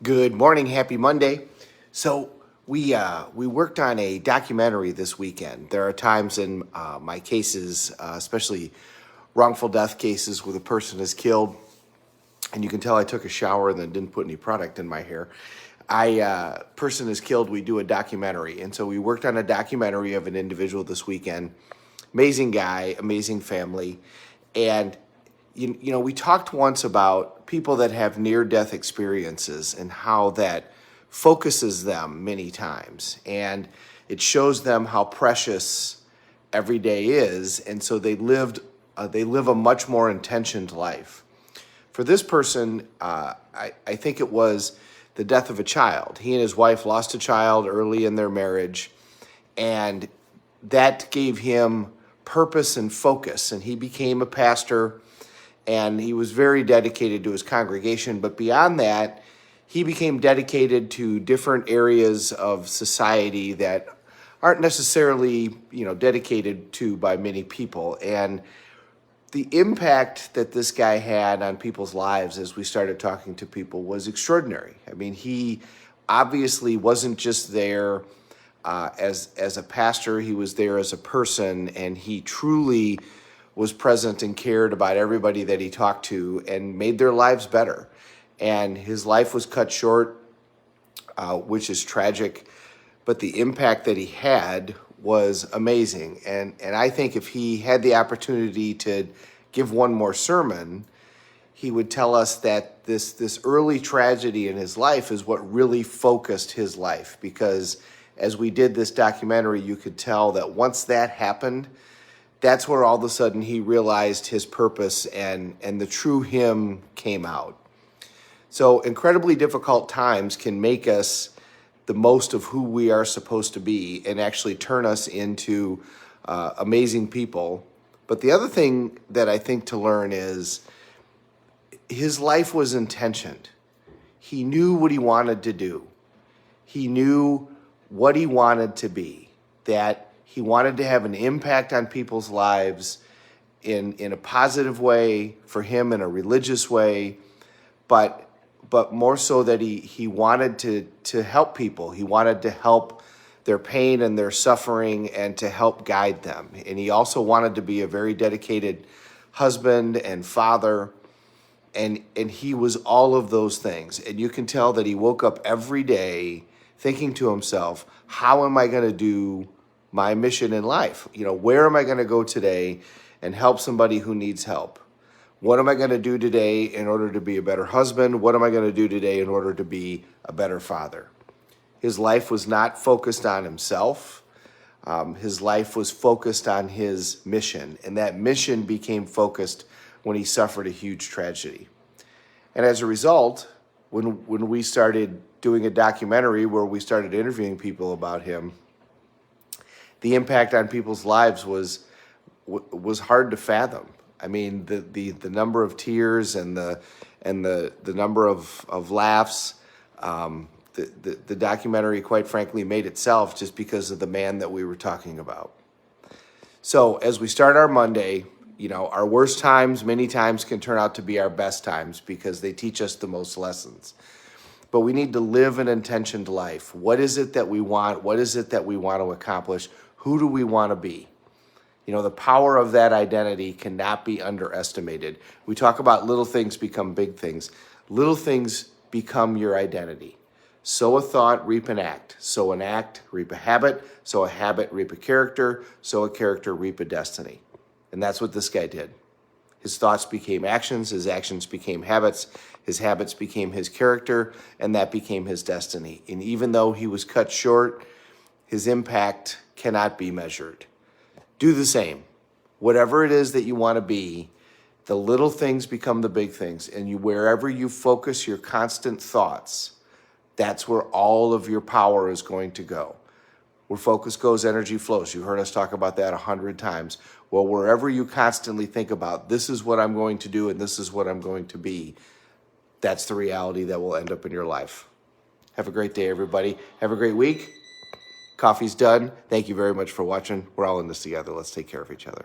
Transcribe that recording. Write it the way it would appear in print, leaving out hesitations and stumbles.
Good morning, happy Monday. So we worked on a documentary this weekend. There are times in my cases, especially wrongful death cases where the person is killed, and you can tell I took a shower and then didn't put any product in my hair. Person is killed, we do a documentary, and so we worked on a documentary of an individual this weekend. Amazing guy, amazing family, and we talked once about people that have near-death experiences and how that focuses them many times, and it shows them how precious every day is, and so they live a much more intentioned life. For this person, I think it was the death of a child. He and his wife lost a child early in their marriage, and that gave him purpose and focus, and he became a pastor, and he was very dedicated to his congregation. But beyond that, he became dedicated to different areas of society that aren't necessarily, dedicated to by many people. And the impact that this guy had on people's lives as we started talking to people was extraordinary. I mean, he obviously wasn't just there as a pastor, he was there as a person, and he truly was present and cared about everybody that he talked to and made their lives better. And his life was cut short, which is tragic, but the impact that he had was amazing. And I think if he had the opportunity to give one more sermon, he would tell us that this early tragedy in his life is what really focused his life, because as we did this documentary, you could tell that once that happened, that's where all of a sudden he realized his purpose and the true him came out. So incredibly difficult times can make us the most of who we are supposed to be and actually turn us into amazing people. But the other thing that I think to learn is his life was intentioned. He knew what he wanted to do. He knew what he wanted to be, that he wanted to have an impact on people's lives in a positive way, for him in a religious way, but more so that he wanted to help people. He wanted to help their pain and their suffering and to help guide them. And he also wanted to be a very dedicated husband and father, and he was all of those things. And you can tell that he woke up every day thinking to himself, how am I going to do my mission in life? Where am I going to go today and help somebody who needs help? What am I going to do today in order to be a better husband? What am I going to do today in order to be a better father? His life was not focused on himself. His life was focused on his mission, and that mission became focused when he suffered a huge tragedy. And as a result, when we started doing a documentary where we started interviewing people about him, the impact on people's lives was hard to fathom. I mean, the number of tears and the number of laughs. The documentary, quite frankly, made itself just because of the man that we were talking about. So as we start our Monday, our worst times many times can turn out to be our best times because they teach us the most lessons. But we need to live an intentioned life. What is it that we want? What is it that we want to accomplish? Who do we want to be? The power of that identity cannot be underestimated. We talk about little things become big things. Little things become your identity. Sow a thought, reap an act. Sow an act, reap a habit. Sow a habit, reap a character. Sow a character, reap a destiny. And that's what this guy did. His thoughts became actions. His actions became habits. His habits became his character, and that became his destiny. And even though he was cut short, his impact cannot be measured. Do the same. Whatever it is that you want to be, the little things become the big things. And wherever you focus your constant thoughts, that's where all of your power is going to go. Where focus goes, energy flows. You've heard us talk about that 100 times. Well, wherever you constantly think about, this is what I'm going to do and this is what I'm going to be, that's the reality that will end up in your life. Have a great day, everybody. Have a great week. Coffee's done. Thank you very much for watching. We're all in this together. Let's take care of each other.